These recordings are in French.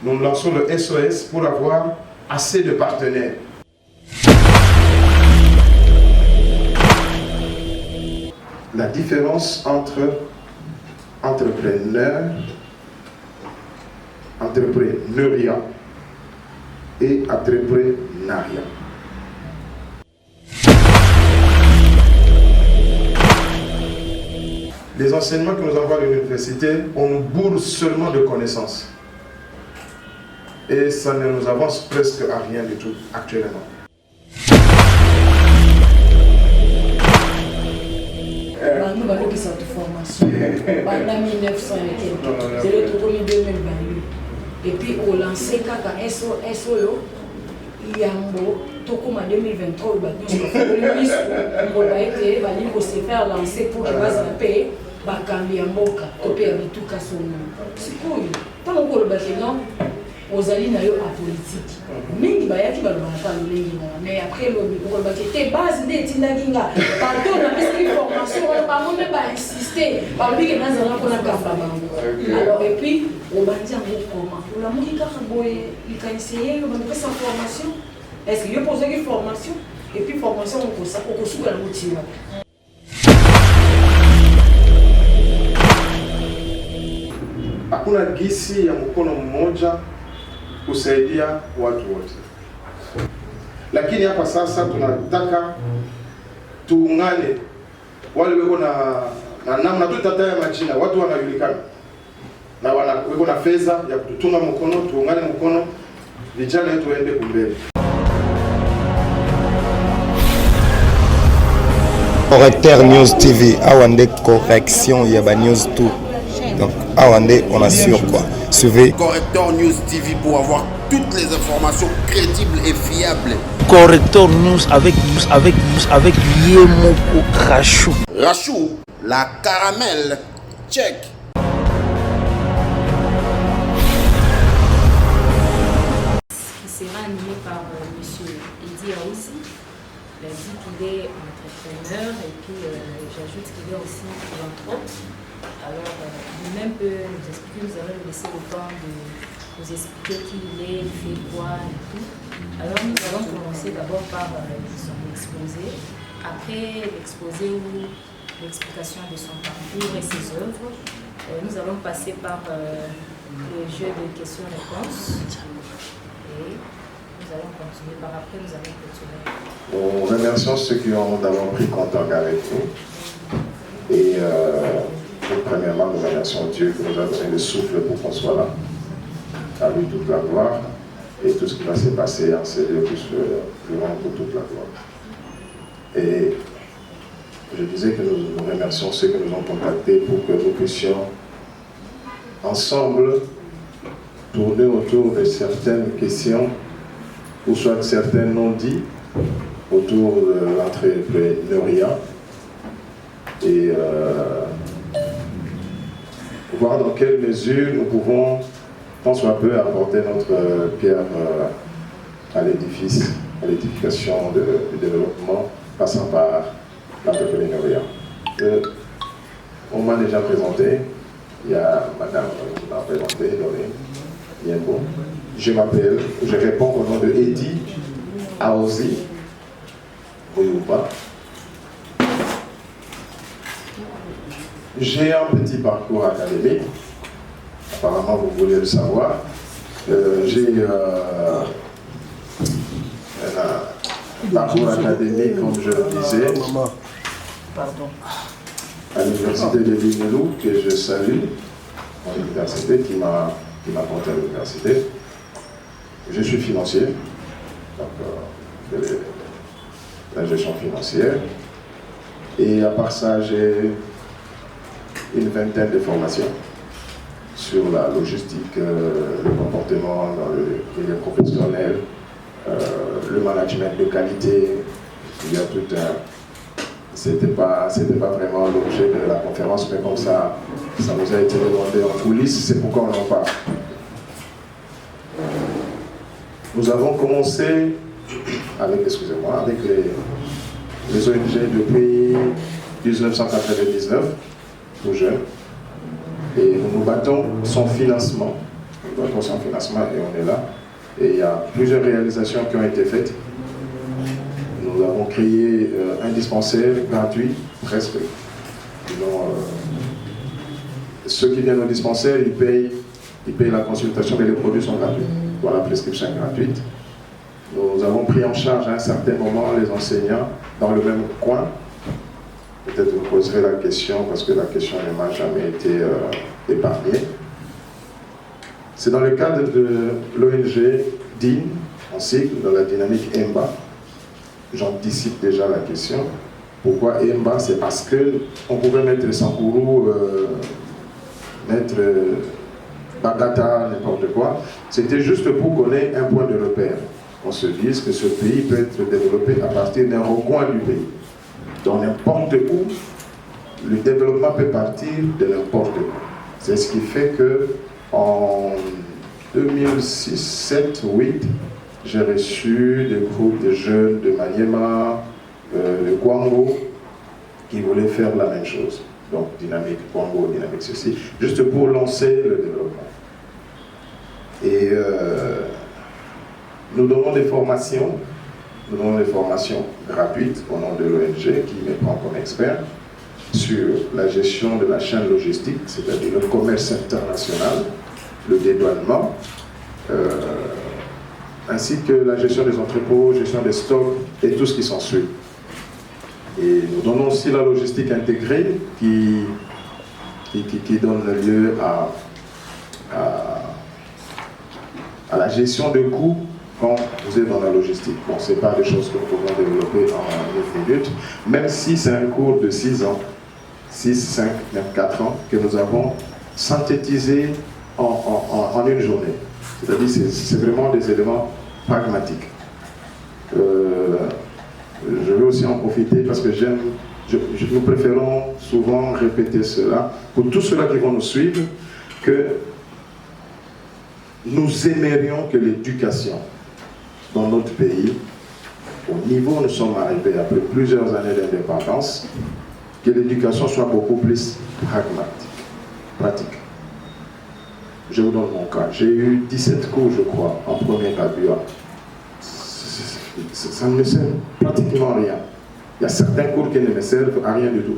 nous lançons le SOS pour avoir assez de partenaires. La différence entre entrepreneuriat et entrepreneuriat. Les enseignements que nous avons à l'université, on nous bourre seulement de connaissances. Et ça ne nous avance presque à rien du tout actuellement. Nous allons faire cette formation pendant 1900 c'est le tout 2028. Et puis au lancer kaka SO il y a un mot tout comme en 2023 on va être se faire lancer pour que base la paix bakambi ya mboka to pe ya bituka sono sikoyo tant que le bâtiment aux alliés nayo à politique mingi bayaki balobaka lolengi na mais après le bâtiment base de tindakinga pardon na pesi formation ba monde ba insister ba lui que dans la kona kamba bango alors et puis on va dire comment pour la monique boye il a essayé on va faire sa formation est-ce qu'il y a posé une formation et puis formation on ça au cours la motive. Hakuna gisi ya mkono mmoja kusaidia watu wote, lakini hapa sasa tunataka tuungane, wale weko na namna tu tataya majina, watu wanajulikana na weko na fedha ya kututunga mkono, tuungane mkono, vijana wetu waende kumbele. Correcteur News TV, awande correction yaba news tout. Donc, awande, on assure quoi. Suivez Correcteur News TV pour avoir toutes les informations crédibles et fiables. Correcteur News avec Yemoko Rachou. Rachou, la caramel, check. Qui sera animé par M. Edi Aoussi. Il a dit qu'il est entrepreneur et puis j'ajoute qu'il est aussi philanthrope. Alors, lui-même peut nous expliquer, nous allons lui laisser le temps de nous expliquer qui il est, il fait quoi et tout. Alors, nous allons commencer d'abord par son exposé. Après l'exposé ou l'explication de son parcours et ses œuvres, nous allons passer par le jeu de questions-réponses. Et nous allons continuer par après, nous allons continuer. Nous remercions ceux qui ont d'abord pris contact avec nous. Et premièrement, nous remercions Dieu qui nous a donné le souffle pour qu'on soit là. À lui toute la gloire. Et tout ce qui va se passer en ces lieux plus grand pour toute la gloire. Et je disais que nous remercions ceux qui nous ont contactés pour que nous puissions ensemble tourner autour de certaines questions ou soit certains non-dits autour de l'entrepreneuriat et voir dans quelle mesure nous pouvons, tant soit peu, apporter notre pierre à l'édifice, à l'édification du développement passant par l'entrepreneuriat. On m'a déjà présenté, il y a madame qui m'a présenté, Yembo. Je réponds au nom de Edi Aoussi, oui ou pas. J'ai un petit parcours académique, apparemment vous voulez le savoir. J'ai un parcours académique, comme je le disais, à l'université de Limoilou, que je salue, mon université qui m'a porté à l'université. Je suis financier, donc la gestion financière. Et à part ça, j'ai une vingtaine de formations sur la logistique, le comportement dans le milieu professionnel, le management de qualité. Il y a tout un... C'était pas vraiment l'objet de la conférence, mais comme ça nous a été demandé en coulisses, c'est pourquoi on en parle. Nous avons commencé avec les ONG depuis 1999, tout jeune, et nous nous battons son financement doit aussi en financement et on est là. Et il y a plusieurs réalisations qui ont été faites. Nous avons créé un dispensaire gratuit, presque. Ceux qui viennent au dispensaire, ils payent la consultation, mais les produits sont gratuits. Voilà, la prescription est gratuite. Nous avons pris en charge à un certain moment les enseignants dans le même coin. Peut-être vous poserez la question, parce que la question ne m'a jamais été épargnée. C'est dans le cadre de l'ONG DIN, en sigle, dans la dynamique EMBA. J'anticipe déjà la question. Pourquoi EMBA? C'est parce qu'on pouvait mettre Sankourou, mettre Bagata, n'importe quoi. C'était juste pour qu'on ait un point de repère. On se dise que ce pays peut être développé à partir d'un recoin du pays. Donc n'importe où, le développement peut partir de n'importe où. C'est ce qui fait que en 2006, 2007, 2008, j'ai reçu des groupes de jeunes de Maniema, de Kwango, qui voulaient faire la même chose. Donc dynamique Kwango, dynamique ceci, juste pour lancer le développement. Et nous donnons des formations gratuites au nom de l'ONG qui me prend comme expert sur la gestion de la chaîne logistique, c'est-à-dire le commerce international, le dédouanement, ainsi que la gestion des entrepôts, gestion des stocks et tout ce qui s'ensuit. Et nous donnons aussi la logistique intégrée qui donne lieu à la gestion de coûts quand vous êtes dans la logistique. Bon, ce n'est pas des choses que nous pouvons développer en 9 minutes, même si c'est un cours de 6 ans, 6, 5, même 4 ans, que nous avons synthétisé en une journée. C'est-à-dire que c'est vraiment des éléments pragmatiques. Je veux aussi en profiter parce que nous préférons souvent répéter cela pour tous ceux-là qui vont nous suivre, que nous aimerions que l'éducation dans notre pays, au niveau où nous sommes arrivés après plusieurs années d'indépendance, que l'éducation soit beaucoup plus pragmatique, pratique. Je vous donne mon cas. J'ai eu 17 cours, je crois, en première graduat. Ça ne me sert pratiquement à rien. Il y a certains cours qui ne me servent à rien du tout.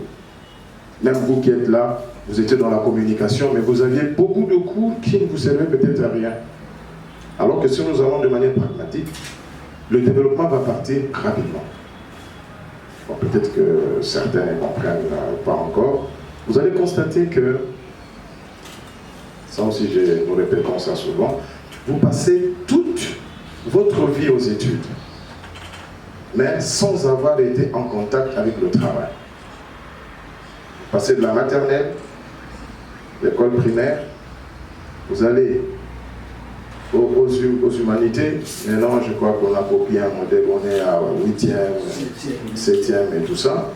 Même vous qui êtes là, vous étiez dans la communication, mais vous aviez beaucoup de cours qui ne vous servaient peut-être à rien. Alors que si nous allons de manière pragmatique, le développement va partir rapidement. Bon, peut-être que certains ne comprennent pas encore. Vous allez constater que, ça aussi nous répétons ça souvent, vous passez toute votre vie aux études, mais sans avoir été en contact avec le travail. Vous passez de la maternelle, l'école primaire, vous allez aux humanités. Maintenant, je crois qu'on a copié un modèle, on est à 8e, 7e et tout ça.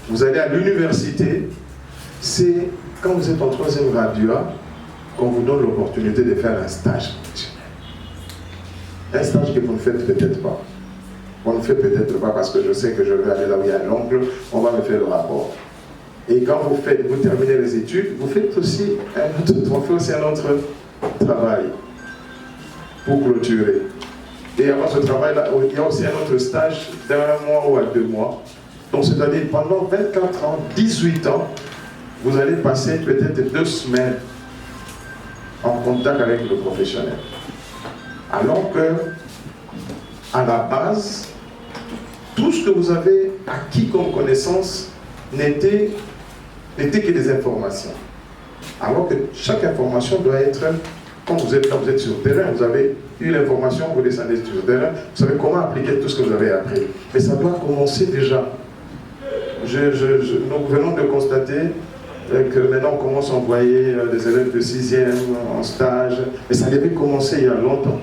Vous allez à l'université, c'est quand vous êtes en 3e graduat qu'on vous donne l'opportunité de faire un stage. Un stage que vous ne faites peut-être pas. On ne fait peut-être pas parce que je sais que je vais aller là où il y a l'ongle, on va me faire le rapport. Et quand vous terminez les études, vous faites aussi on fait aussi un autre travail pour clôturer. Et avant ce travail-là, il y a aussi un autre stage d'un mois ou à 2 mois. Donc c'est-à-dire pendant 24 ans, 18 ans, vous allez passer peut-être 2 semaines en contact avec le professionnel. Alors que, à la base, tout ce que vous avez acquis comme connaissance n'était que des informations. Alors que chaque information doit être, quand vous êtes sur le terrain, vous avez eu l'information, vous descendez sur le terrain, vous savez comment appliquer tout ce que vous avez appris. Mais ça doit commencer déjà. Nous venons de constater que maintenant on commence à envoyer des élèves de 6e en stage, mais ça devait commencer il y a longtemps.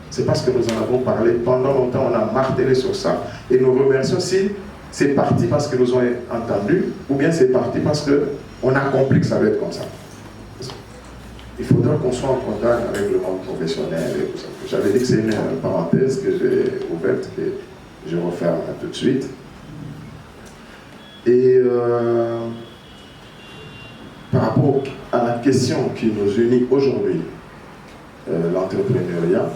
C'est parce que nous en avons parlé pendant longtemps, on a martelé sur ça. Et nous remercions si c'est parti parce que nous avons entendu, ou bien c'est parti parce qu'on a compris que ça va être comme ça. Il faudra qu'on soit en contact avec le monde professionnel et tout ça. J'avais dit que c'est une parenthèse que j'ai ouverte, que je referme tout de suite. Et par rapport à la question qui nous unit aujourd'hui, l'entrepreneuriat.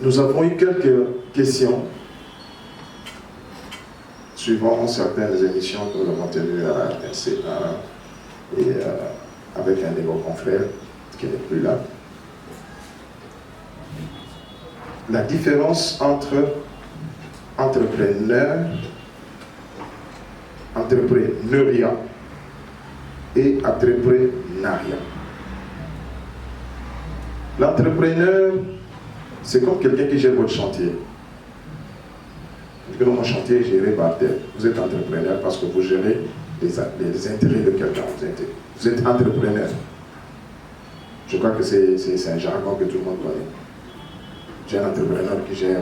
Nous avons eu quelques questions suivant certaines émissions que nous avons tenues à RCA et avec un de vos confrères qui n'est plus là. La différence entre entrepreneuriat et entrepreneuriat. L'entrepreneur, c'est comme quelqu'un qui gère votre chantier. Dans mon chantier est géré par tel. Vous êtes entrepreneur parce que vous gérez les intérêts de quelqu'un. Vous êtes entrepreneur. Je crois que c'est un jargon que tout le monde connaît. J'ai un entrepreneur qui gère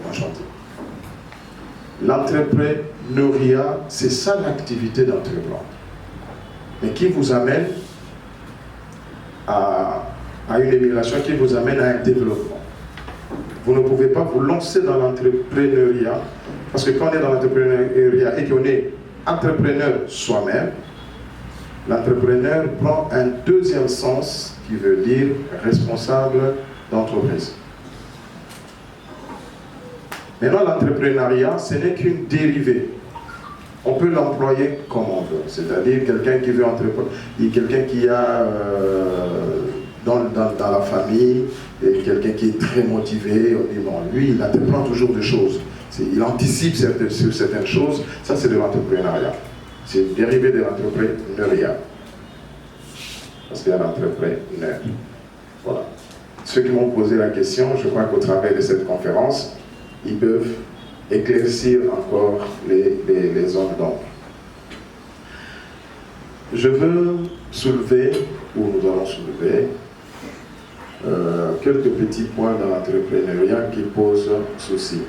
mon chantier. L'entrepreneuriat, c'est ça l'activité d'entreprendre. Mais qui vous amène à une émigration, qui vous amène à un développement. Vous ne pouvez pas vous lancer dans l'entrepreneuriat, parce que quand on est dans l'entrepreneuriat et qu'on est entrepreneur soi-même, l'entrepreneur prend un deuxième sens qui veut dire responsable d'entreprise. Maintenant, l'entrepreneuriat, ce n'est qu'une dérivée. On peut l'employer comme on veut, c'est-à-dire quelqu'un qui veut entreprendre, quelqu'un qui a dans la famille, et quelqu'un qui est très motivé, on dit bon, lui, il entreprend toujours des choses. Il anticipe sur certaines choses, ça c'est de l'entrepreneuriat. C'est dérivé de l'entrepreneuriat. Parce qu'il y a l'entrepreneur. Voilà. Ceux qui m'ont posé la question, je crois qu'au travers de cette conférence, ils peuvent éclaircir encore les zones d'ombre. Je veux soulever, ou nous allons soulever, quelques petits points dans l'entrepreneuriat qui posent souci.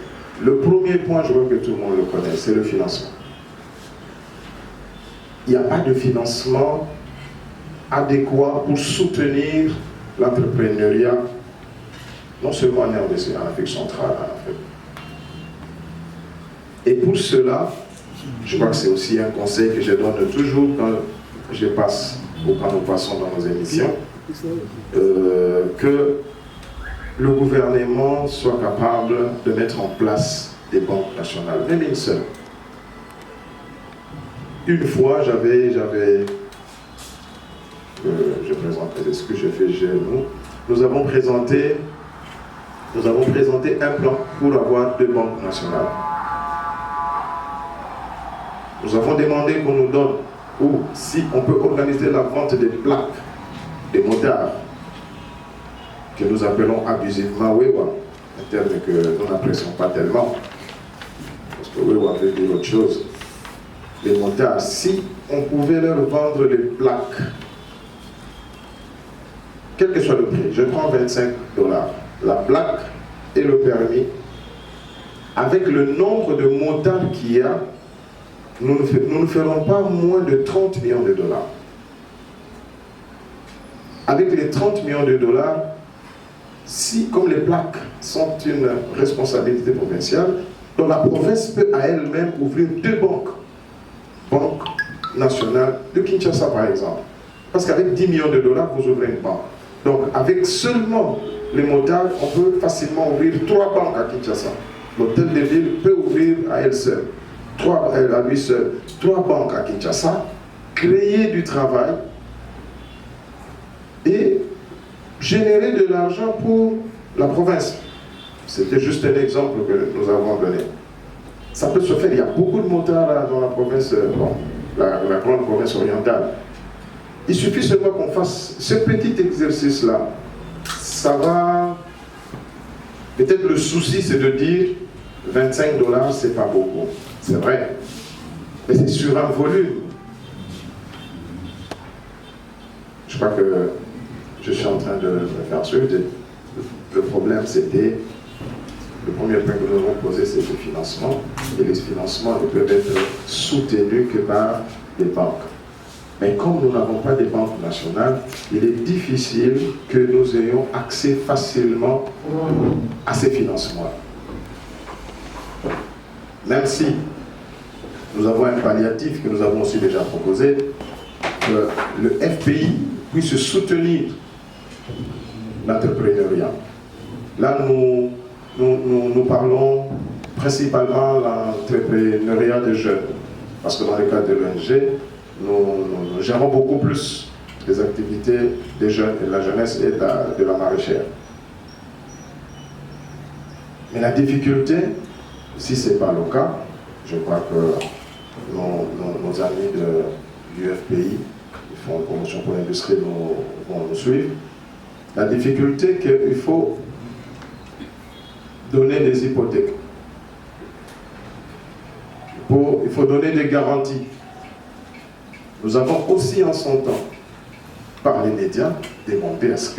Le premier point, je vois que tout le monde le connaît, c'est le financement. Il n'y a pas de financement adéquat pour soutenir l'entrepreneuriat, non seulement en RDC, en Afrique centrale, en Afrique. Et pour cela, je crois que c'est aussi un conseil que je donne toujours quand je passe ou quand nous passons dans nos émissions, que le gouvernement soit capable de mettre en place des banques nationales, même une seule. Une fois, je présenterai ce que je fais chez nous. Nous avons présenté un plan pour avoir 2 banques nationales. Nous avons demandé qu'on nous donne, ou si on peut organiser la vente des plaques, des motards, que nous appelons abusivement Wewa, un terme que nous n'apprécions pas tellement, parce que Wewa veut dire autre chose. Les motards, si on pouvait leur vendre les plaques, quel que soit le prix, je prends $25, la plaque et le permis, avec le nombre de motards qu'il y a, nous ne ferons pas moins de 30 millions de dollars. Avec les 30 millions de dollars, si, comme les plaques sont une responsabilité provinciale, donc la province peut à elle-même ouvrir 2 banques. Banque nationale de Kinshasa, par exemple. Parce qu'avec 10 millions de dollars, vous ouvrez une banque. Donc, avec seulement les motards, on peut facilement ouvrir 3 banques à Kinshasa. L'hôtel de ville peut ouvrir à elle seule. À lui seul, 3 banques à Kinshasa, créer du travail et générer de l'argent pour la province. C'était juste un exemple que nous avons donné. Ça peut se faire, il y a beaucoup de motards dans la province, la grande province orientale. Il suffit seulement qu'on fasse ce petit exercice-là. Ça va... Peut-être le souci, c'est de dire $25, c'est pas beaucoup. C'est vrai. Mais c'est sur un volume. Je crois que je suis en train de me faire suivre. Le problème, c'était... Le premier point que nous avons posé, c'est le financement. Et les financements ne peuvent être soutenus que par des banques. Mais comme nous n'avons pas de banques nationales, il est difficile que nous ayons accès facilement à ces financements. Même si nous avons un palliatif que nous avons aussi déjà proposé, le FPI puisse soutenir l'entrepreneuriat. Là, nous parlons principalement de l'entrepreneuriat des jeunes, parce que dans le cadre de l'ONG, nous gérons beaucoup plus les activités des jeunes, et de la jeunesse et de la maraîchère. Mais la difficulté, si ce n'est pas le cas, je crois que nos amis du FPI, qui font une promotion pour l'industrie, vont nous suivre. La difficulté, qu'il faut donner des hypothèques. Il faut donner des garanties. Nous avons aussi en son temps, par les médias, demandé à ce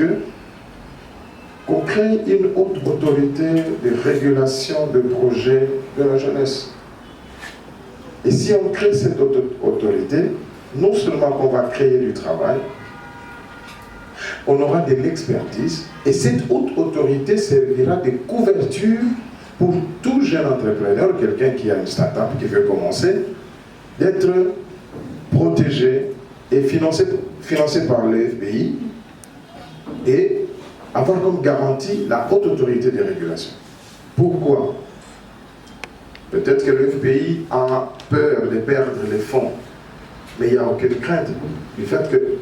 qu'on crée une haute autorité de régulation de projets de la jeunesse. Et si on crée cette autorité, non seulement qu'on va créer du travail, on aura de l'expertise, et cette haute autorité servira de couverture pour tout jeune entrepreneur, quelqu'un qui a une start-up qui veut commencer, d'être protégé et financé par le FPI et avoir comme garantie la haute autorité de régulation. Pourquoi? Peut-être que le FPI a peur de perdre les fonds, mais il n'y a aucune crainte du fait que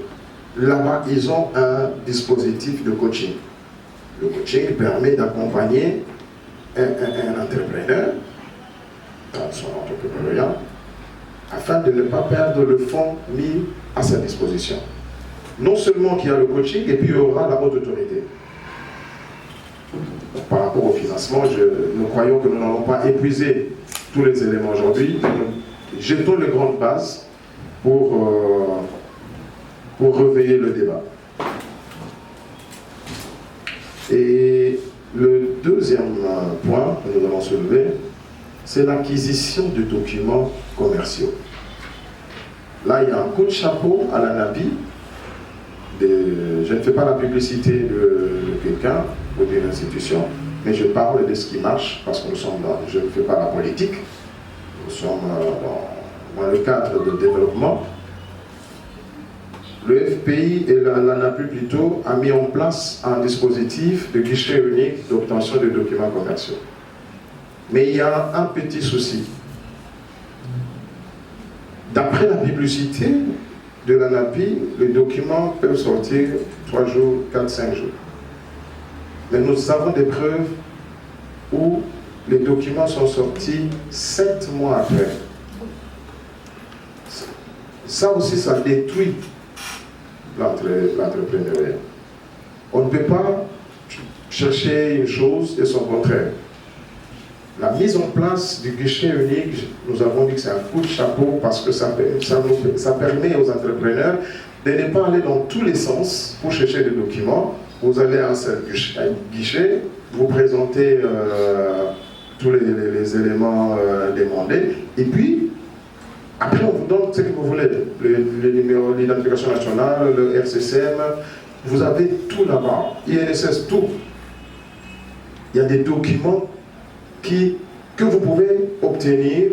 là-bas, ils ont un dispositif de coaching. Le coaching permet d'accompagner un entrepreneur dans son entrepreneuriat afin de ne pas perdre le fonds mis à sa disposition. Non seulement qu'il y a le coaching, et puis il y aura la haute autorité. Donc, par rapport au financement, nous croyons que nous n'allons pas épuiser tous les éléments aujourd'hui. Jetons les grandes bases pour réveiller le débat. Et le deuxième point que nous allons soulever, c'est l'acquisition de documents commerciaux. Là, il y a un coup de chapeau à l'ANAPI. Je ne fais pas la publicité de quelqu'un ou d'une institution, mais je parle de ce qui marche, parce que je ne fais pas la politique, nous sommes dans le cadre de développement. Le FPI et l'ANAPI plutôt a mis en place un dispositif de guichet unique d'obtention de documents commerciaux. Mais il y a un petit souci. D'après la publicité de l'ANAPI, les documents peuvent sortir 3 jours, 4, 5 jours. Mais nous avons des preuves où les documents sont sortis 7 mois après. Ça aussi, ça détruit l'entrepreneuriat. On ne peut pas chercher une chose et son contraire. La mise en place du guichet unique, nous avons dit que c'est un coup de chapeau parce que ça permet aux entrepreneurs de ne pas aller dans tous les sens pour chercher des documents. Vous allez à un seul guichet, vous présentez tous les éléments demandés, et puis après on vous donne ce que vous voulez, le numéro d'identification nationale, le RCCM, vous avez tout là-bas, INSS, tout. Il y a des documents que vous pouvez obtenir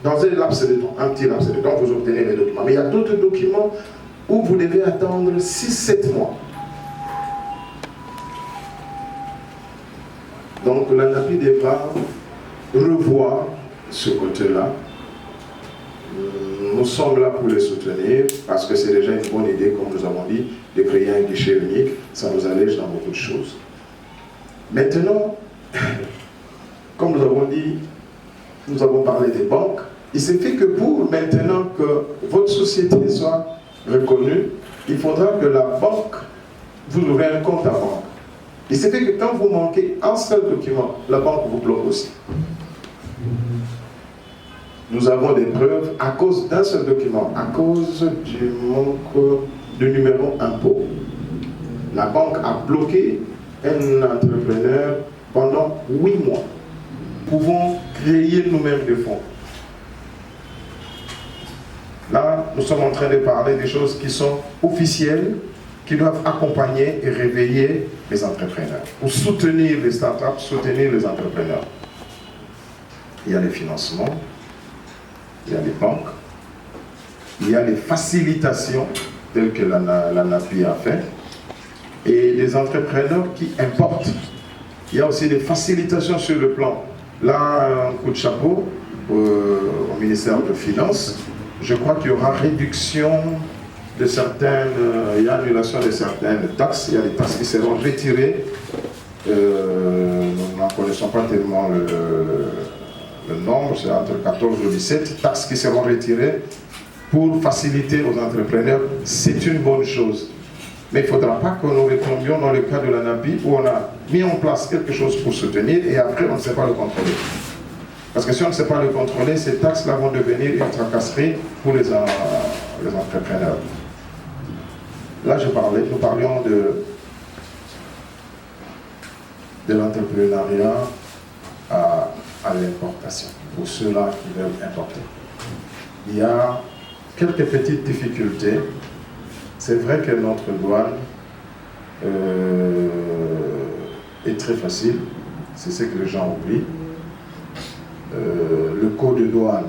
dans un laps de temps, un petit laps de temps, vous obtenez les documents. Mais il y a d'autres documents où vous devez attendre 6-7 mois. Donc l'ANAPI devra revoir ce côté-là. Nous sommes là pour les soutenir parce que c'est déjà une bonne idée, comme nous avons dit, de créer un guichet unique. Ça nous allège dans beaucoup de choses. Maintenant, comme nous avons dit, nous avons parlé des banques. Il se fait que pour maintenant que votre société soit reconnue, il faudra que la banque vous ouvre un compte à banque. Il se fait que quand vous manquez un seul document, la banque vous bloque aussi. Nous avons des preuves à cause d'un seul document, à cause du manque de numéro impôt. La banque a bloqué un entrepreneur pendant 8 mois. Nous pouvons créer nous-mêmes des fonds. Là, nous sommes en train de parler des choses qui sont officielles, qui doivent accompagner et réveiller les entrepreneurs, pour soutenir les startups, soutenir les entrepreneurs. Il y a les financements, il y a les banques, il y a les facilitations tel que la NAPI a fait, et des entrepreneurs qui importent. Il y a aussi des facilitations sur le plan. Là, un coup de chapeau au ministère des Finances. Je crois qu'il y aura réduction de certaines, il y a annulation de certaines taxes. Il y a des taxes qui seront retirées. Nous n'en connaissons pas tellement le nombre, c'est entre 14 ou 17 taxes qui seront retirées pour faciliter aux entrepreneurs. C'est une bonne chose. Mais il ne faudra pas que nous retombions dans le cas de la NAPI où on a mis en place quelque chose pour soutenir et après on ne sait pas le contrôler. Parce que si on ne sait pas le contrôler, ces taxes-là vont devenir une tracasserie pour les entrepreneurs. Là, nous parlions de l'entrepreneuriat à l'importation, pour ceux-là qui veulent importer. Il y a quelques petites difficultés. C'est vrai que notre douane est très facile, c'est ce que les gens oublient. Le code de douane,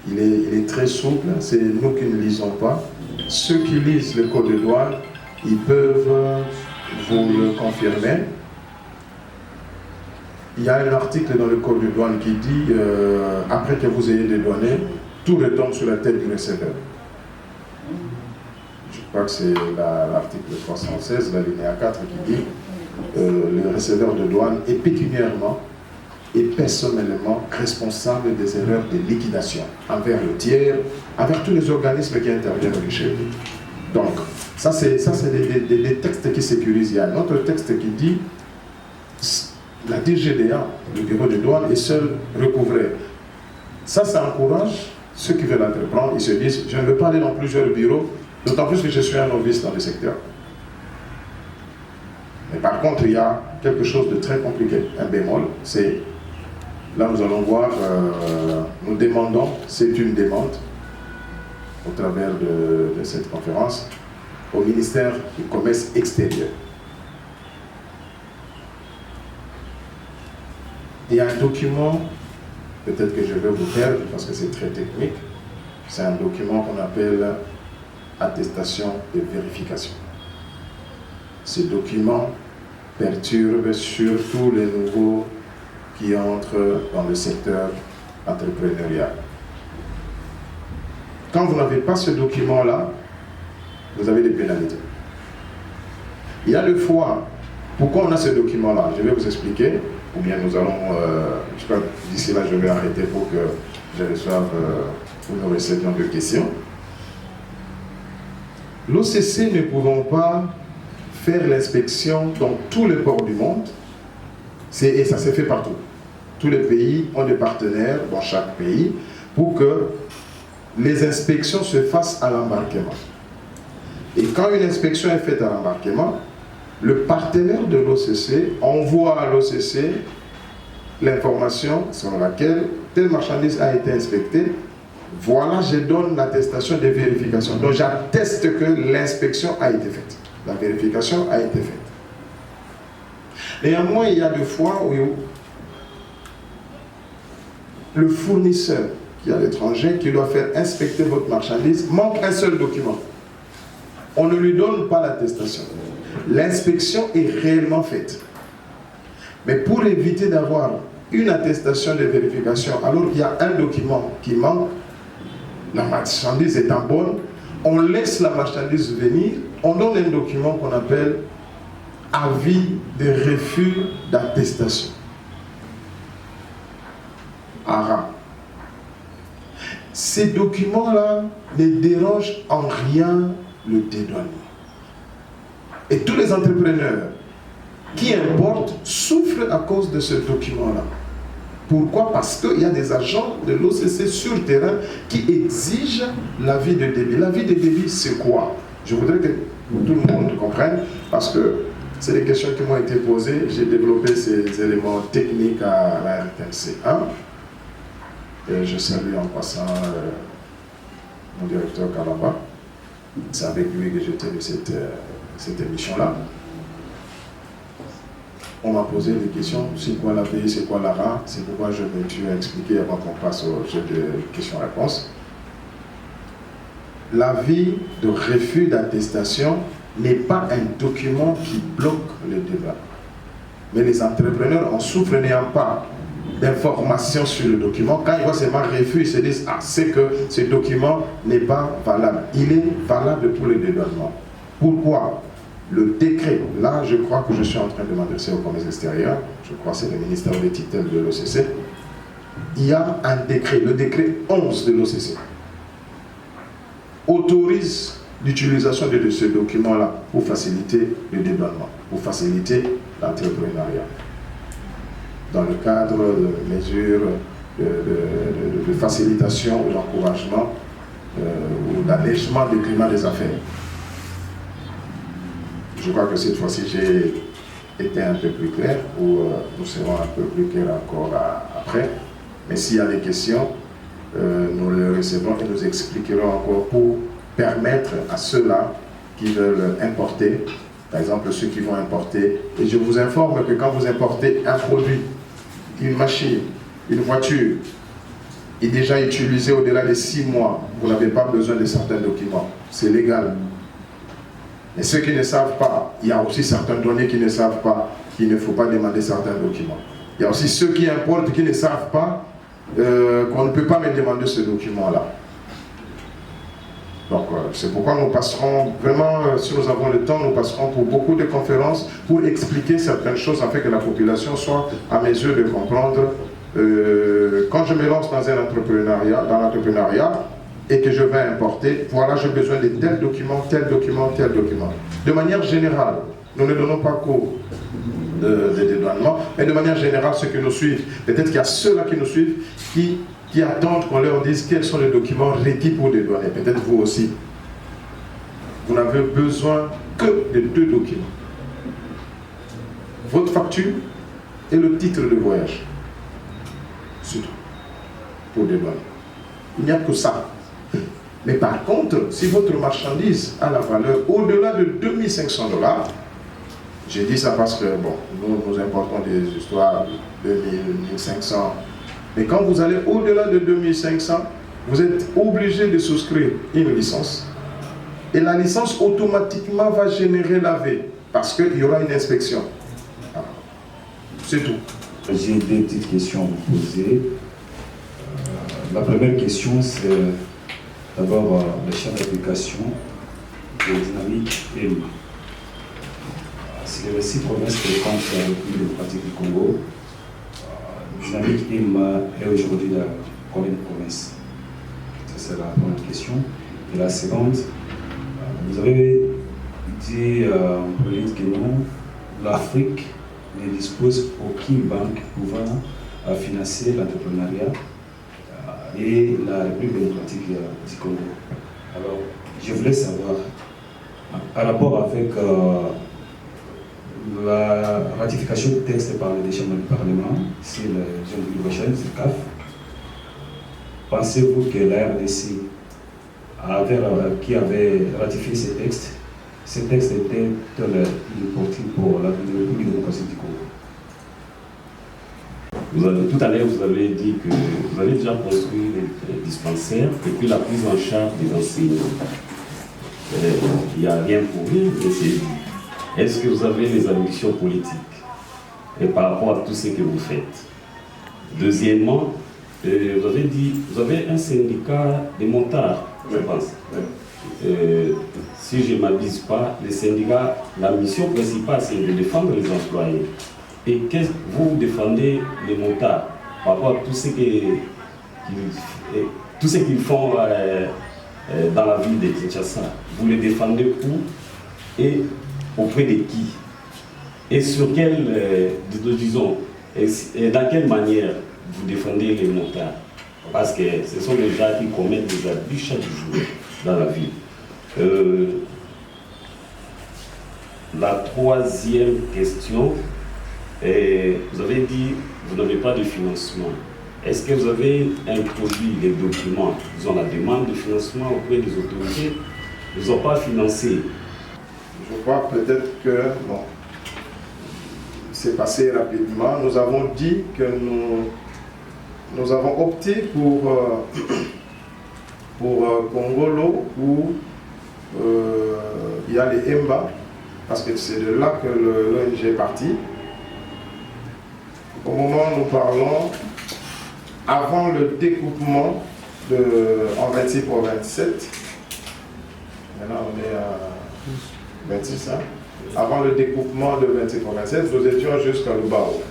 il est très souple, c'est nous qui ne lisons pas. Ceux qui lisent le code de douane, ils peuvent vous le confirmer. Il y a un article dans le code de douane qui dit après que vous ayez dédouané, tout retombe sur la tête du receveur. Je crois que c'est l'article 316, l'alinéa 4 qui dit le receveur de douane est pécuniairement et personnellement responsable des erreurs de liquidation envers le tiers, envers tous les organismes qui interviennent chez lui. Donc, ça c'est des textes qui sécurisent. Il y a un autre texte qui dit la DGDA, le bureau de douane, est seul recouvré. Ça encourage ceux qui veulent entreprendre. Ils se disent, je ne veux pas aller dans plusieurs bureaux, d'autant plus que je suis un novice dans le secteur. Mais par contre, il y a quelque chose de très compliqué, un bémol, c'est, là nous allons voir, nous demandons, c'est une demande, au travers de cette conférence, au ministère du Commerce extérieur. Il y a un document, peut-être que je vais vous perdre parce que c'est très technique, c'est un document qu'on appelle attestation de vérification. Ce document perturbe surtout les nouveaux qui entrent dans le secteur entrepreneurial. Quand vous n'avez pas ce document-là, vous avez des pénalités. Il y a deux fois, pourquoi on a ce document-là? Je vais vous expliquer, ou bien nous allons, je crois d'ici là je vais arrêter pour que je reçoive, pour nous recevions de questions. L'OCC ne pouvant pas faire l'inspection dans tous les ports du monde, et ça s'est fait partout. Tous les pays ont des partenaires dans chaque pays pour que les inspections se fassent à l'embarquement. Et quand une inspection est faite à l'embarquement, le partenaire de l'OCC envoie à l'OCC l'information sur laquelle telle marchandise a été inspectée. Voilà, je donne l'attestation de vérification. Donc j'atteste que l'inspection a été faite. La vérification a été faite. Néanmoins, il y a des fois où le fournisseur qui est à l'étranger, qui doit faire inspecter votre marchandise, manque un seul document. On ne lui donne pas l'attestation. L'inspection est réellement faite. Mais pour éviter d'avoir une attestation de vérification, alors qu'il y a un document qui manque, la marchandise étant bonne, on laisse la marchandise venir, on donne un document qu'on appelle avis de refus d'attestation. ARA. Ces documents-là ne dérangent en rien le dédouanement. Et tous les entrepreneurs qui importent souffrent à cause de ce document-là. Pourquoi? Parce qu'il y a des agents de l'OCC sur terrain qui exigent l'avis de débit. L'avis de débit, c'est quoi? Je voudrais que tout le monde comprenne, parce que c'est des questions qui m'ont été posées. J'ai développé ces éléments techniques à la RTNC 1. Et je salue en passant mon directeur Kalamba. C'est avec lui que j'ai tenu cette émission-là. On m'a posé des questions, c'est quoi l'API, c'est quoi l'ARA, c'est pourquoi je me suis expliqué avant qu'on passe au jeu de questions-réponses. l'avis de refus d'attestation n'est pas un document qui bloque le débat. Mais les entrepreneurs en souffrent n'ayant pas d'informations sur le document. Quand ils voient seulement refus, ils se disent « Ah, c'est que ce document n'est pas valable ». Il est valable pour le dédouanement. Pourquoi? Le décret, là je crois que je suis en train de m'adresser au commerce extérieur, je crois que c'est le ministère des tutelles de l'OCC, il y a un décret, le décret 11 de l'OCC, autorise l'utilisation de ce document-là pour faciliter le dédouanement, pour faciliter l'entrepreneuriat. Dans le cadre de mesures de facilitation ou d'encouragement ou d'allègement du climat des affaires. Je crois que cette fois-ci, j'ai été un peu plus clair, ou nous serons un peu plus clairs encore après. Mais s'il y a des questions, nous les recevrons et nous expliquerons encore pour permettre à ceux-là qui veulent importer, par exemple ceux qui vont importer, et je vous informe que quand vous importez un produit, une machine, une voiture, est déjà utilisée au-delà de 6 mois, vous n'avez pas besoin de certains documents, c'est légal. Et ceux qui ne savent pas, il y a aussi certaines données qui ne savent pas, qu'il ne faut pas demander certains documents. Il y a aussi ceux qui importent qui ne savent pas qu'on ne peut pas me demander ce document-là. Donc c'est pourquoi nous passerons vraiment, si nous avons le temps, nous passerons pour beaucoup de conférences pour expliquer certaines choses afin que la population soit à mesure de comprendre. Quand je me lance dans l'entrepreneuriat, et que je vais importer, voilà, j'ai besoin de tel document, tel document, tel document. De manière générale, nous ne donnons pas cours de dédouanement, mais de manière générale, ceux qui nous suivent, peut-être qu'il y a ceux-là qui nous suivent, qui attendent qu'on leur dise quels sont les documents requis pour dédouaner. Peut-être vous aussi. Vous n'avez besoin que de 2 documents. Votre facture et le titre de voyage. C'est tout. Pour dédouaner. Il n'y a que ça. Mais par contre, si votre marchandise a la valeur au-delà de 2500 $, j'ai dit ça parce que, bon, nous importons des histoires de 2000, 1500. Mais quand vous allez au-delà de 2500, vous êtes obligé de souscrire une licence. Et la licence automatiquement va générer l'AV parce qu'il y aura une inspection. C'est tout. J'ai 2 petites questions à vous poser. La première question, c'est d'abord le champ d'application de Dynamique M. C'est les 6 provinces qui comptent la République démocratique du Congo. Dynamique M est aujourd'hui dans combien de provinces? Ça, c'est la première question. Et la seconde, vous avez dit en politique que non, l'Afrique ne dispose aucune banque pouvant financer l'entrepreneuriat et la République démocratique du Congo. Alors, je voulais savoir, par rapport avec la ratification du texte par les chambres du Parlement, c'est le Jean-Louis Rochelle, c'est CAF, pensez-vous que la RDC, qui avait ratifié ce texte était important pour la République démocratique du Congo? Tout à l'heure, vous avez dit que vous avez déjà construit les dispensaires et puis la prise en charge des enseignants. Il n'y a rien pour rien, mais c'est... Est-ce que vous avez les ambitions politiques et par rapport à tout ce que vous faites? Deuxièmement, vous avez dit, vous avez un syndicat des montards, je pense. Si je ne m'abuse pas, les syndicats, la mission principale, c'est de défendre les employés. Et vous défendez les montards par rapport à tout ce qu'ils font dans la ville de Kinshasa. Vous les défendez où et auprès de qui? Et sur quelle, disons, et dans quelle manière vous défendez les montards? Parce que ce sont des gens qui commettent des abus chaque jour dans la ville. La troisième question, vous avez dit que vous n'avez pas de financement. Est-ce que vous avez introduit les documents, disons la demande de financement auprès des autorités? Ils n'ont pas financé. Je crois peut-être que, bon, c'est passé rapidement. Nous avons dit que nous avons opté pour pour Congolo, où il y a les Emba, parce que c'est de là que l'ONG est parti. Au moment où nous parlons, avant le découpement en 26 pour 27, maintenant on est à 26, hein? Avant le découpement de 26 pour 27, nous étions jusqu'à Lubao.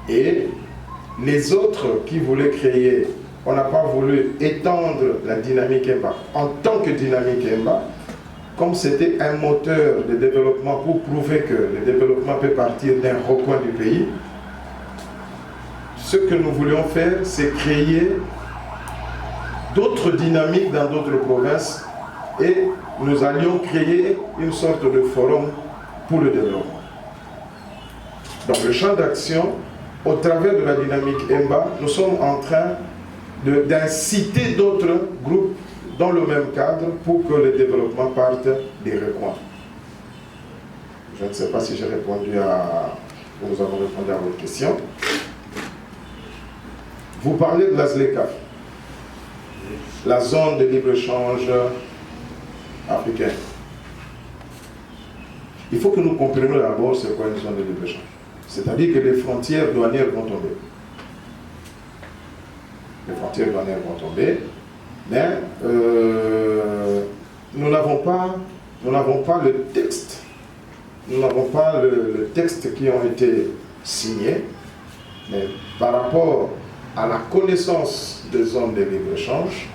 Et les autres qui voulaient créer, on n'a pas voulu étendre la dynamique EMBA en tant que dynamique EMBA, comme c'était un moteur de développement pour prouver que le développement peut partir d'un recoin du pays. Ce que nous voulions faire, c'est créer d'autres dynamiques dans d'autres provinces et nous allions créer une sorte de forum pour le développement. Donc le champ d'action, au travers de la dynamique EMBA, nous sommes en train d'inciter d'autres groupes dans le même cadre pour que le développement parte des recoins. Je ne sais pas si j'ai répondu nous avons répondu à votre question. Vous parlez de la ZLECA, la zone de libre-échange africaine. Il faut que nous comprenions d'abord c'est quoi une zone de libre-échange. C'est-à-dire que les frontières douanières vont tomber. Les frontières douanières vont tomber, mais nous n'avons pas le texte. Nous n'avons pas le texte qui ont été signés, mais par rapport à la connaissance des zones de libre-échange,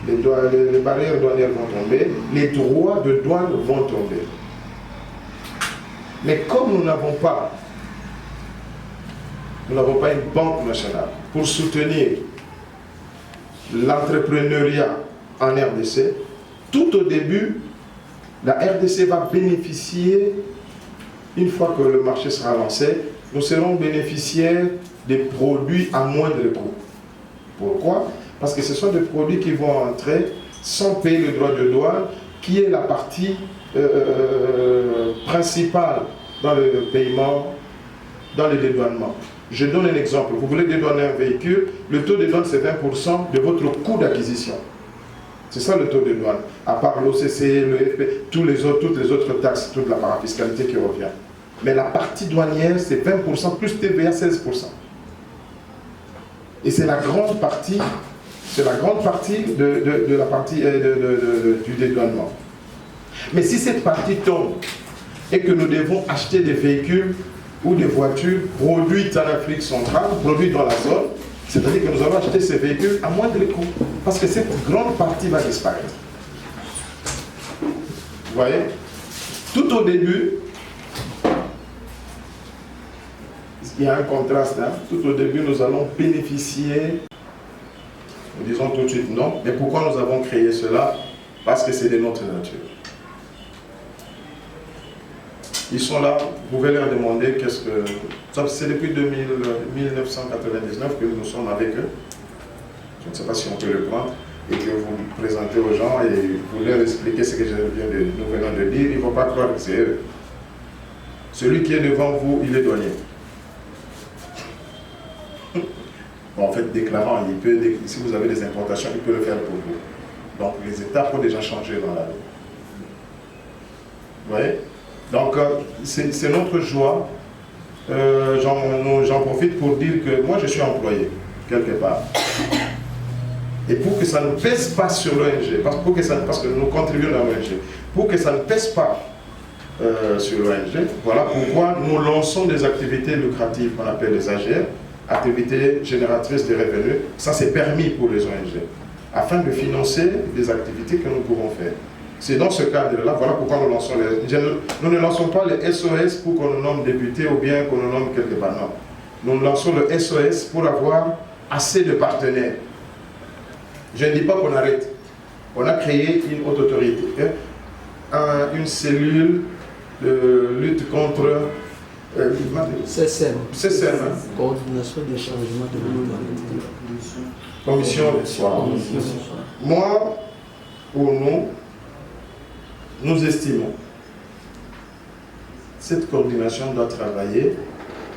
les barrières douanières vont tomber, les droits de douane vont tomber. Mais comme nous n'avons pas une banque nationale pour soutenir l'entrepreneuriat en RDC, tout au début, la RDC va bénéficier, une fois que le marché sera lancé, nous serons bénéficiaires des produits à moindre coût. Pourquoi? Parce que ce sont des produits qui vont entrer sans payer le droit de douane, qui est la partie principale dans le paiement, dans le dédouanement. Je donne un exemple. Vous voulez dédouaner un véhicule, le taux de douane c'est 20% de votre coût d'acquisition. C'est ça le taux de douane. À part l'OCC, le FP, toutes les autres taxes, toute la parafiscalité qui revient. Mais la partie douanière c'est 20% plus TVA 16%. Et c'est la grande partie, de la partie du dédouanement. Mais si cette partie tombe et que nous devons acheter des véhicules ou des voitures produites en Afrique centrale, produites dans la zone, c'est-à-dire que nous allons acheter ces véhicules à moindre coût, parce que cette grande partie va disparaître. Vous voyez? Tout au début, il y a un contraste. Hein? Tout au début, nous allons bénéficier, nous disons tout de suite non, mais pourquoi nous avons créé cela? Parce que c'est de notre nature. Ils sont là, vous pouvez leur demander qu'est-ce que... C'est depuis 1999 que nous sommes avec eux. Je ne sais pas si on peut le prendre. Et que vous présentez aux gens et vous leur expliquez ce que nous venons de dire. Il ne faut pas croire que c'est eux. Celui qui est devant vous, il est douanier. Bon, en fait, déclarant, si vous avez des importations, il peut le faire pour vous. Donc les étapes ont déjà changé dans la vie. Vous voyez? Donc, c'est notre joie. J'en profite pour dire que moi, je suis employé, quelque part. Et pour que ça ne pèse pas sur l'ONG, parce que nous contribuons à l'ONG, pour que ça ne pèse pas sur l'ONG, voilà pourquoi nous lançons des activités lucratives qu'on appelle les AGR, activités génératrices de revenus. Ça, c'est permis pour les ONG, afin de financer des activités que nous pouvons faire. C'est dans ce cadre-là, voilà pourquoi nous lançons nous ne lançons pas les SOS pour qu'on nous nomme député ou bien qu'on nous nomme quelque part. Non. Nous lançons le SOS pour avoir assez de partenaires. Je ne dis pas qu'on arrête. On a créé une haute autorité, une cellule de lutte contre... CSM. CSM. Coordination des changements de l'autorité. Commission de soir. Moi, pour nous estimons cette coordination doit travailler,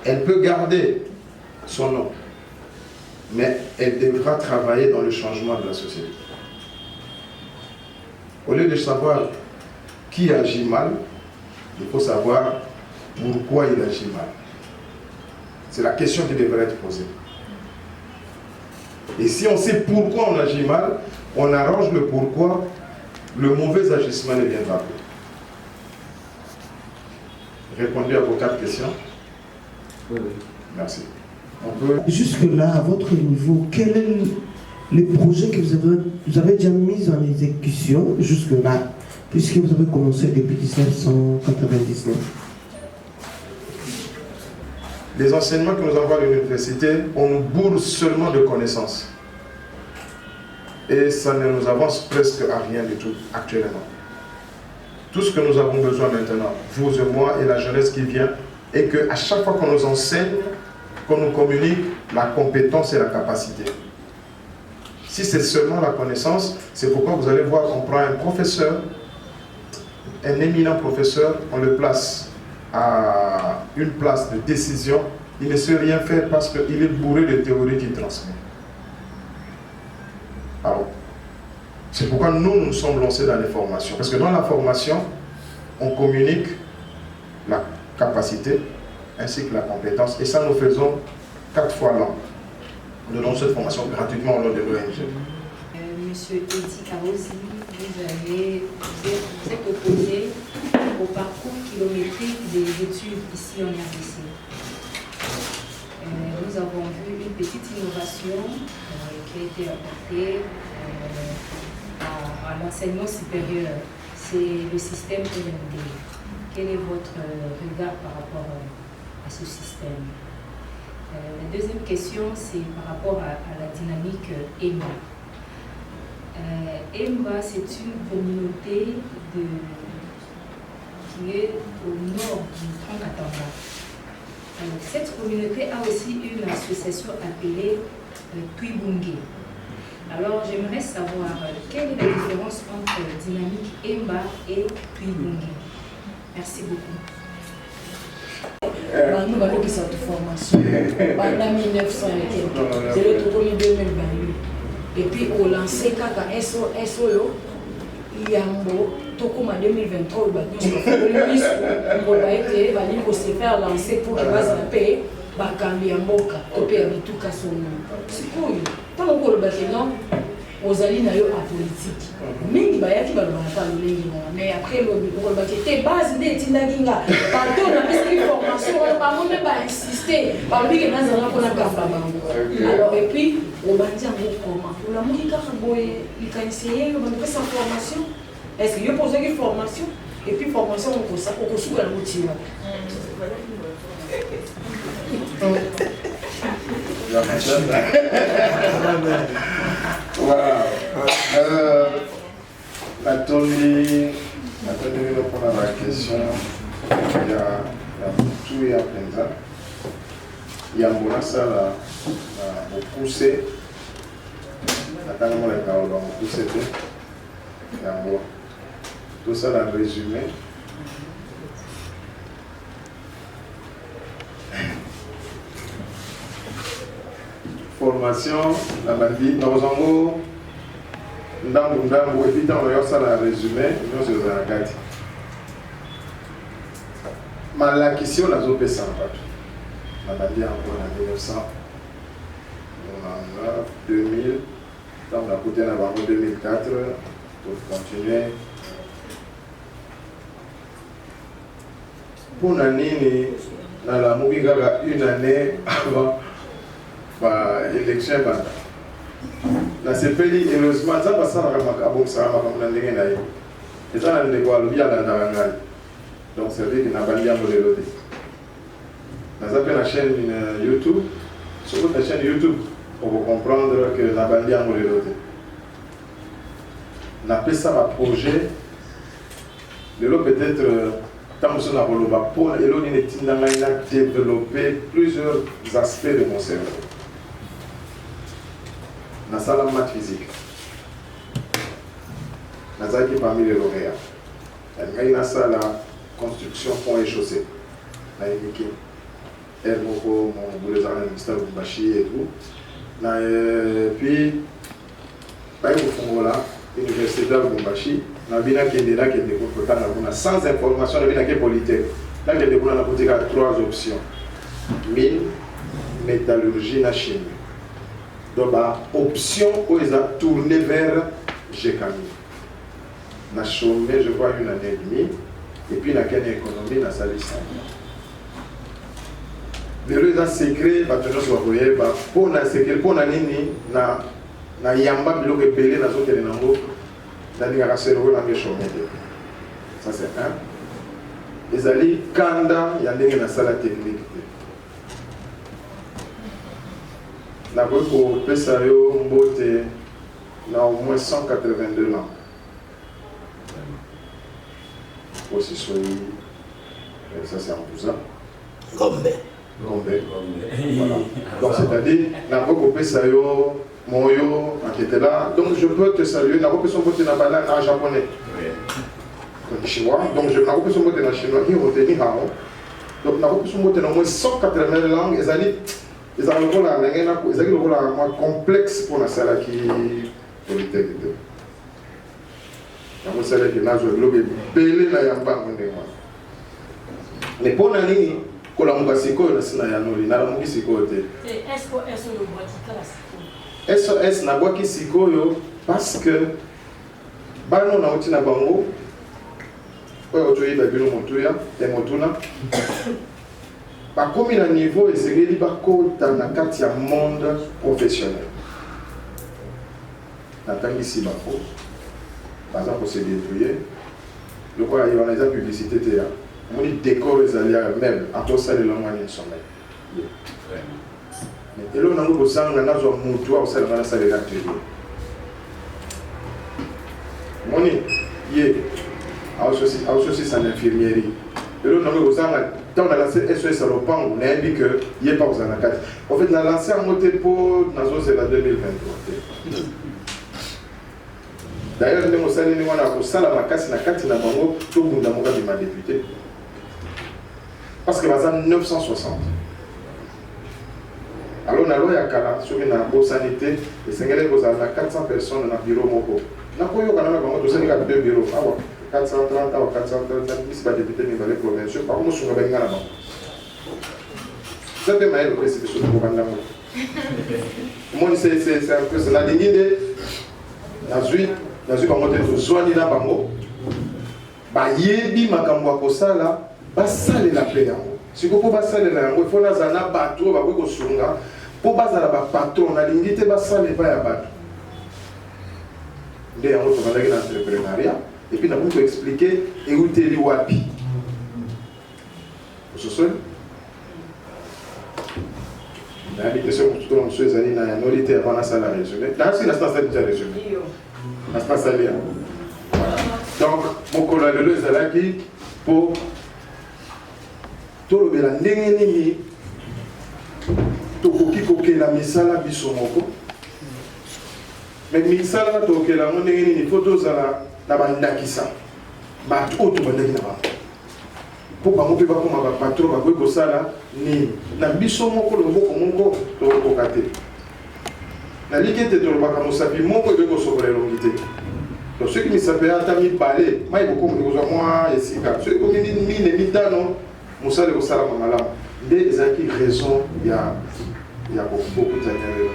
elle peut garder son nom, mais elle devra travailler dans le changement de la société. Au lieu de savoir qui agit mal, il faut savoir pourquoi il agit mal. C'est la question qui devrait être posée. Et si on sait pourquoi on agit mal, on arrange le pourquoi, le mauvais agissement ne viendra plus. Répondez à vos 4 questions. Oui. Merci. Jusque-là, à votre niveau, quel est le projet que vous avez déjà mis en exécution jusque-là, puisque vous avez commencé depuis 1999? Les enseignements que nous avons à l'université, on nous bourre seulement de connaissances. Et ça ne nous avance presque à rien du tout actuellement. Tout ce que nous avons besoin maintenant, vous et moi et la jeunesse qui vient, est qu'à chaque fois qu'on nous enseigne, qu'on nous communique la compétence et la capacité. Si c'est seulement la connaissance, c'est pourquoi vous allez voir qu'on prend un professeur, un éminent professeur, on le place à une place de décision, il ne sait rien faire parce qu'il est bourré de théories qu'il transmet. Alors, c'est pourquoi nous sommes lancés dans les formations. Parce que dans la formation, on communique la capacité ainsi que la compétence. Et ça, nous faisons 4 fois l'an. Nous donnons cette formation gratuitement au nom de l'ONG. Monsieur Eddy Karosi, vous êtes opposé au parcours kilométrique des études ici en RDC. Nous avons vu une petite innovation qui a été apportée à l'enseignement supérieur. C'est le système EMD. Quel est votre regard par rapport à ce système? La deuxième question, c'est par rapport à la dynamique EMBA. EMBA, c'est une communauté qui est au nord du Tran-Katanga. Cette communauté a aussi une association appelée Twibunge. Alors, j'aimerais savoir quelle est la différence entre dynamique EMBA et Twibunge. Merci beaucoup. Nous allons faire cette formation pendant 1900 c'est le tout 2028. Et puis au lancer kaka SO il y a un mot tokuma 2023 on va être se faire lancer pour que base la paix bakambi ya mboka topé bituka sono sikoyo tant ko le non ozali na yo apolitique mingi bayaki balobaka lolengi na mais après le bakete base nde tindakinga partout on a fait une formation on va même pas insister par lui que dans un rapport na kamba bango alors et puis on va dire comment pour la monika boye il a essayé on va faire sa formation est-ce que je pose une formation et puis formation on ça on souka la motiva Voilà. Attendez, pour la question. Il y a tout et à plein. Il y a un bon ça au poussé. Attendez-moi les paroles, au poussé. Il y a un bon. Tout ça dans le résumé. Formation, la bandit, dans un mot, ndambo, et puis dans le ça la résumé, nous sommes à la carte. Mais la question, la zone sans pas. La bandit encore en 1900, 2000, dans la côté en 2004, pour continuer. Pour l'année, dans la Moubigaga, une année avant. Élection na sepeli heureusement ça passe à la comme ça comme on a dit là et ça on le voit bien là dans donc c'est vrai qu'il n'a pas bien pour le loter dans la chaîne YouTube sur la chaîne YouTube pour comprendre que n'a pas bien pour le loter n'a pas ça un projet de l'autre peut-être tant que ça n'a pas pour et l'autre il a développé plusieurs aspects de mon cerveau. Dans la salle de maths physique, dans la qui parmi les lauréats, il y a une salle de construction pont et chaussée. Il y a une équipe, elle, mon boulot, le ministère de Bachi et tout. Puis, au l'université de Lubumbashi, sans information, on a politique. Là, j'ai découvert la politique à 3 options. Mine, métallurgie, la chimie. Donc, option où ils ont tourné vers GKMI. On a chômé, je crois, 1 année et demie. Et puis, on a une économie, on a sali 5 ans. Mais là, ils ont secret, pour na secret, pour na nini, na yamba, bilo que belé, na zote les nango, na ninga cerveau, na me chômé. Ça, c'est un. Les alliés, Kanda, il y a une salle technique. La voie pour Pesayo, Mbote, il a au moins 182 langues. Aussi, ça c'est en tout ça. Gombe. Voilà. Donc, c'est-à-dire, la voie pour Pesayo, Moyo, qui était là. Donc, je peux te saluer. La voie pour son Mbote n'a pas l'air en japonais. Chinois, donc je n'ai pas besoin de chinois, ils ont retenu Hao. Donc, je n'ai pas besoin de moins 180 langues. Ils ont un rôle complexe pour la salle qui est politique. La salle qui est là, je vais belé na yamba. Mais pour l'année, quand on a SOS na bois qui siko parce que bano na uti na bango oyo ba bilo motuya et motuna ba komi na niveau ezengeli ba kota na kati ya monde professionnel na tangisi ba ko par exemple se détruire le quoi il y a une publicité te ya on dit décor ezali même à cause de l'homme sommeil mais là on a nous sanga na zo mutu au sala na sala ya atelier moni ye aussi c'est une infirmerie. Et là, on a lancé SOS à l'Opango, on a dit que il n'y a pas aux anacats. En fait, on a lancé un mot pour c'est la 2023. D'ailleurs, nous avons fait la macasse na kati na bango, tout le monde a ma député. Parce que c'est 960. Alors, on a loi à sur une sanité, et c'est 400 personnes dans le bureau moko. Na koyo kana na bango to ka deux bureaux. 430 ou 430 c'est pas député mais dans les provinciaux par contre sur benga là-bas. Ça fait mal le c'est sur le banda. Moi c'est un peu c'est la ligne de nazui ba moto to zwani na bango. Ba yebi makambo ko sala ba sale la paix yango. Si ko ba sale la yango il faut na zana bato ba ko sunga po bazala ba patron na ligne te ba sale ba ya bato. Ndé yango to ba na entrepreneuriat. Et puis, nous avons expliqué et où est wapi. Vous se souvenez? Dans la question pour tout le monde, nous avons été avant la salle à résumer. Là, c'est la salle déjà résumée. La salle à donc, mon collègue le Zalaki pour tout le monde, n'engeni tokoki kokela misala biso moko. Mais misala tokela n'engeni photo zala. Na bandakisa bato oto bandaki na bango po bango mpe bakoma bapatron bakoki kosala nini na biso moko loboko moko tokokoka te naliki ete tolobaka mosapi moko ekoki kosokola elongi te donc soki misapi ata mibale mai ekozwa mwa esika soki komi mine mitano mosala ekosalama malamu nde ezalaki raison ya bokutania lelo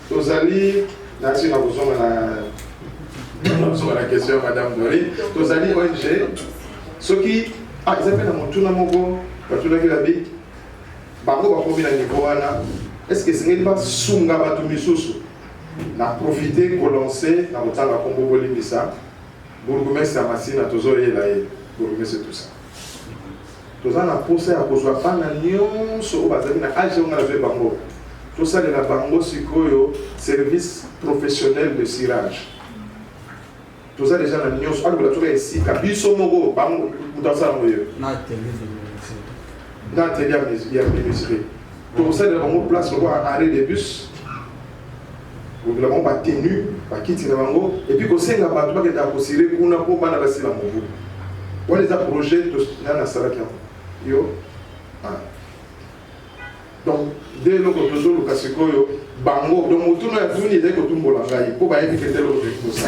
tozali merci à vous la question Madame Dori. Tous allez ONG. Ce qui ils appellent mon tour namogo, parce que la vie, bango va combien niveau ana. Est-ce que ce n'est pas sunga batumisusu? Na profiter pour lancer na botanga kombo bolimbisa. Bourgmestre Masina tozoye la e. Bourgmestre tout ça. Tous ana posé à kozwa bana nyonso o bazali na age on a fait bango. Tout ça de la bango sikoyo service professionnel de cirage. Tout ça déjà na nyos alu la toka ici kabiso mogo bango mutasa moyo. Na télé ya ministre. Tout ça de la bango place le arrêt de bus. Nous l'avons pas tenu, pas quitté la bango et puis ko senga ba to ba kenda ko sire kuna ko bana ba sila mogo. Pour les projets to na salaki yo. Ah. Donc, dès lors que le Kasikoyo, Bango, donc tout le monde est venu tout le monde pour éviter l'objectif.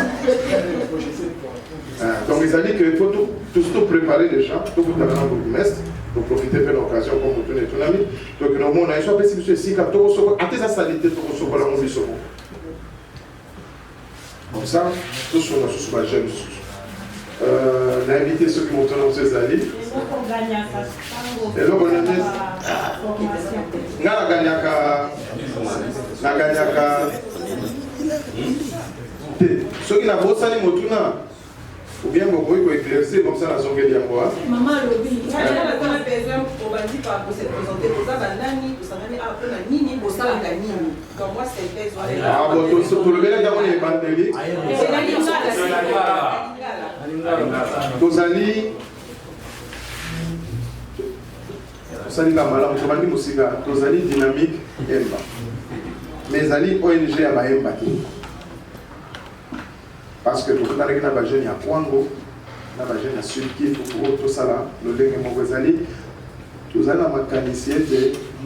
Donc, ils ont dit qu'il faut tout préparer les gens, tout le bourgmestre, pour profiter de l'occasion comme tout le monde. Donc, nous avons soit si vous êtes à tes salité, tout le monde est comme ça, tout sur la sous jeune. On a invité ceux qui m'ont tenu ces alliés. Et là, on a dit, ceux qui n'ont pas sali motuna, ou bien vous pouvez éclaircir comme ça dans son gueule d'Yangoa. Maman Lobi, on a besoin pour se présenter pour ça, Banani, pour ça, Nini, pour ça, Nini. Comme moi, c'est fait. Ah, bon, tout le gars d'abord est bandeli. Tozali, Tozali la malade, Tozali Moussiga, Tozali dynamique, Emba. Mais Zali ONG à Emba. Parce que tout le monde a besoin de Kwango, na besoin de Sud-Kivu pour tout ça là, le dengue Mongozali, Tozali la mécanicien de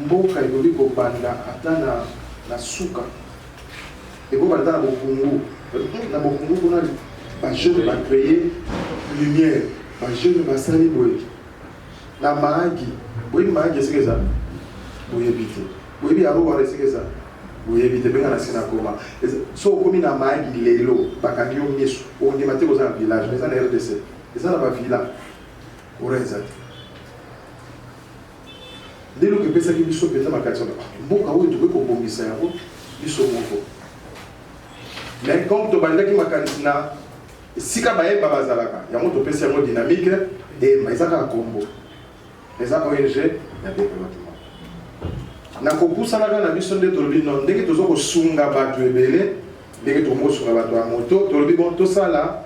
Mboka Yoli Kobanda, atana na Suka. Et vous allez dans le Congo. Dans le Congo, on a des jeunes qui créer lumière, des jeunes qui sali boy. Na Mahagi, oui Mahagi c'est ça. Vous évitez. Vous évitez à revoir c'est ça. Vous évitez bien la scène à coma. So comme na Mahagi lelo, bakandi yo misu. On dit maté aux village, mais ça na RDC. Et ça na pas village. Au rézat. Dès que pesa ki biso pesa makatso. Mboka wo tu ko bombisa yango biso moko. Mais comme tu as dit que si tu as dit que tu as dynamique, et tu as combo. Et ça, ONG, il y a des développements. Na kopusa na kana biso nde tolobi non ndenge tozo ko sunga bato ebele ndenge tomo sunga bato ya moto tolobi bon to sala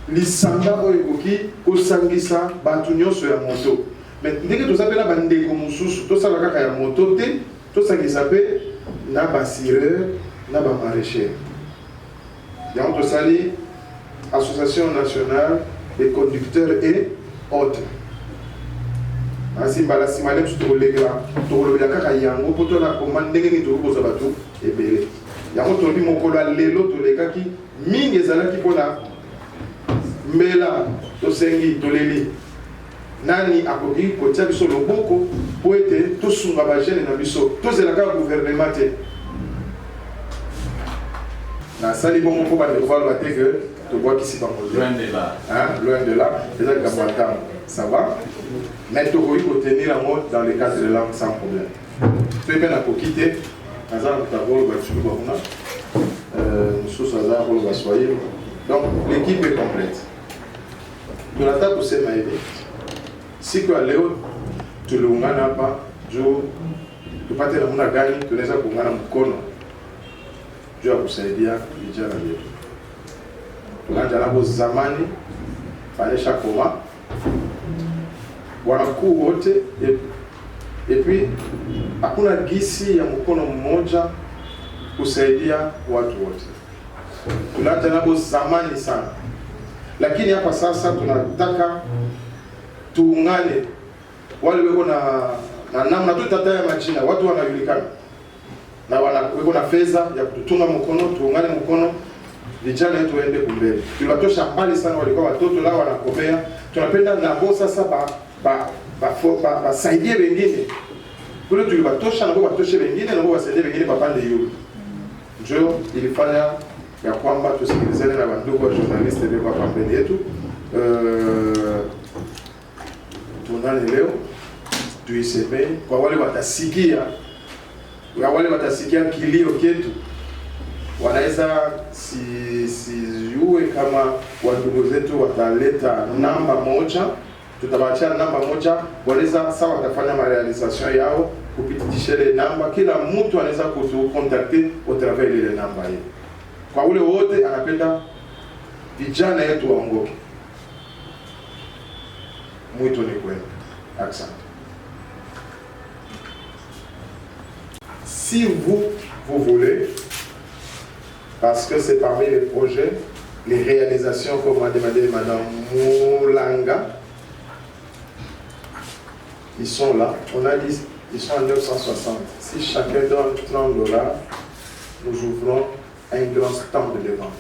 lisanga oyo koki kosangisa bato nyonso ya moto mais ndenge tozapela bandeko mosusu to sala kaka ya moto te to sangisa pe na basireur na ba maraîcher. Donc to sali Association nationale des conducteurs et autres. Ainsi, la simale tu te relégas, tu relèves la caca yango pour toi la commande n'engagez tout pour sabato et belé. Yango tu dis mon colo lelo tu les kaki ming ezala ki pona mela to sengi to leli nani akoki ko tia biso loboko po ete to sunga ba jeune na biso to zela ka gouvernement te. Na sali bon ko ba de voir la que tu vois qu'ici pas loin de là. Hein, loin de là, c'est ça que ça va. Mais tu peux tenir en mode dans le cadre de langue sans problème. Tu es bien à quitter. Donc l'équipe est complète. De la table, c'est Maïvé. Si tu as Léo, tu le n'as pas, tu ne pas te la gagner, tu n'es pas pour gagner mon corps. Tu as poussé bien, tu as la vie. Tu as la zamani, fallait chaque moment. Wanakuu wote et puis hakuna gisi ya mkono mmoja kusaidia watu wote. Tunaanza nabo zamani sana, lakini hapa sasa tunataka tuungane. Wale weko na namna tu tataya majina watu wanajulikana na weko na fedha ya kututunga mkono, tuungane mkono vijana wetu waende kumbele. Tuliwatosha mbali sana, walikuwa watoto lao wanakopea. Tunapenda nabo sasa basaidie wengine. Kule tulibatosha nabo batoshe wengine nabo wasaidie wengine papande yule. Ndio ilifanya ya kwamba tusikilizane na bandugu wa journaliste kwa pambeni yetu. Tunane leo tuiseme kwa wale watasikia kilio chetu. Wanaweza sijue kama wandugu zetu wataleta namba moja, tutabachia namba moja, wanaweza sawa watafanya marealization yao kupitisha ile namba, kila mtu anaweza kutukontakte au travers ile namba hiyo. Kwa ule wote anapenda vijana yetu waongoke. Mwito ni kwenu. Asante. Si vous voulez, parce que c'est parmi les projets, les réalisations comme a demandé Madame Moulanga, ils sont là. On a dit ils sont à 960. Si chacun donne $30, nous ouvrons un grand stand de vente.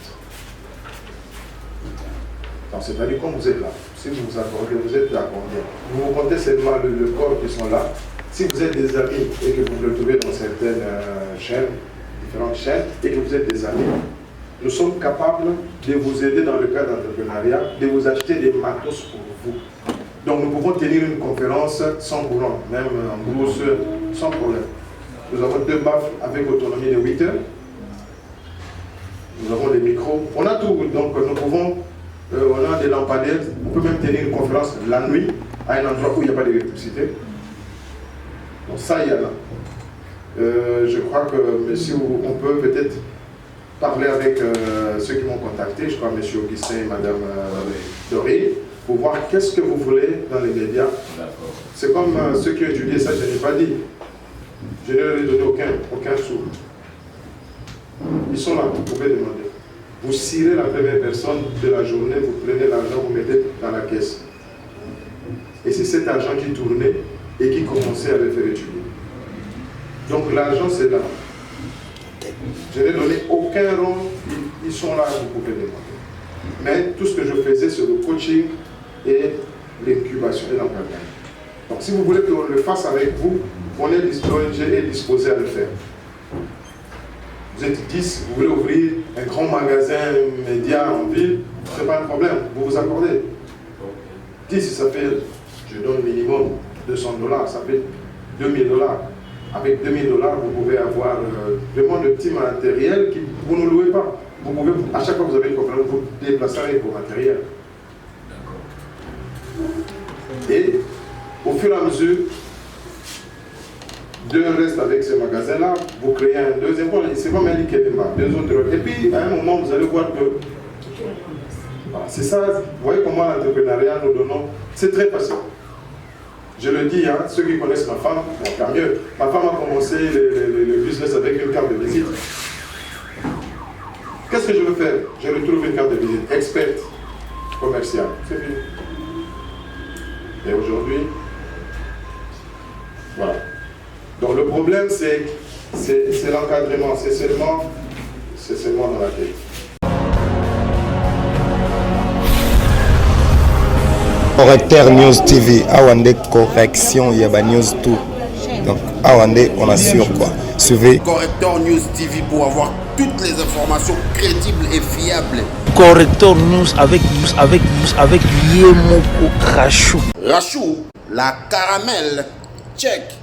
Donc, c'est-à-dire, comme vous êtes là, si vous vous accordez, vous êtes à combien? Vous vous comptez seulement le corps qui sont là. Si vous êtes des amis et que vous vous retrouvez dans certaines chaînes, différentes chaînes, et que vous êtes des amis, nous sommes capables de vous aider dans le cadre d'entrepreneuriat, de vous acheter des matos pour vous. Donc, nous pouvons tenir une conférence sans courant, même en brousse, sans problème. Nous avons 2 baffes avec autonomie de 8 heures. Nous avons des micros. On a tout. Donc, nous pouvons, on a des lampadaires. On peut même tenir une conférence la nuit à un endroit où il n'y a pas d'électricité. Donc, ça, il y a là. Je crois que, monsieur, on peut peut-être parler avec ceux qui m'ont contacté. Je crois, monsieur Augustin et madame Doré, pour voir qu'est-ce que vous voulez dans les médias. C'est comme ceux qui ont étudié ça, je n'ai pas dit. Je ne leur ai donné aucun sou. Ils sont là, vous pouvez demander. Vous cirez la première personne de la journée, vous prenez l'argent, vous mettez dans la caisse. Et c'est cet argent qui tournait et qui commençait à le faire étudier. Donc l'argent, c'est là. Je n'ai donné aucun rond, ils sont là, vous pouvez demander. Mais tout ce que je faisais, c'est le coaching et l'incubation et l'encadrement. Donc si vous voulez qu'on le fasse avec vous, l'ONG est disposé à le faire. Vous êtes 10, vous voulez ouvrir un grand magasin média en ville, ce n'est pas un problème, vous vous accordez. 10, ça fait, je donne minimum $200, ça fait $2000. Avec $2000, vous pouvez avoir vraiment de petits matériels que vous ne louez pas. Vous pouvez, à chaque fois que vous avez une conférence, vous déplacerez vos matériels. Et au fur et à mesure, d'un reste avec ce magasin-là, vous créez un deuxième point, c'est pas mal qu'il deux autres. Et puis, à un moment, vous allez voir que c'est ça, vous voyez comment l'entrepreneuriat nous donnons, c'est très facile. Je le dis, hein, ceux qui connaissent ma femme, bon, tant mieux. Ma femme a commencé le business avec une carte de visite. Qu'est-ce que je veux faire? Je retrouve une carte de visite, experte commerciale. C'est fini. Et aujourd'hui, voilà. Donc le problème, c'est l'encadrement, c'est seulement dans la tête. Correcteur News TV, Awande correction, il y a News tout. Donc Awande, on assure quoi. Suivez Correcteur News TV pour avoir toutes les informations crédibles et fiables. Correcteur News avec Yemoko Rachou. Rachou, la caramel, check.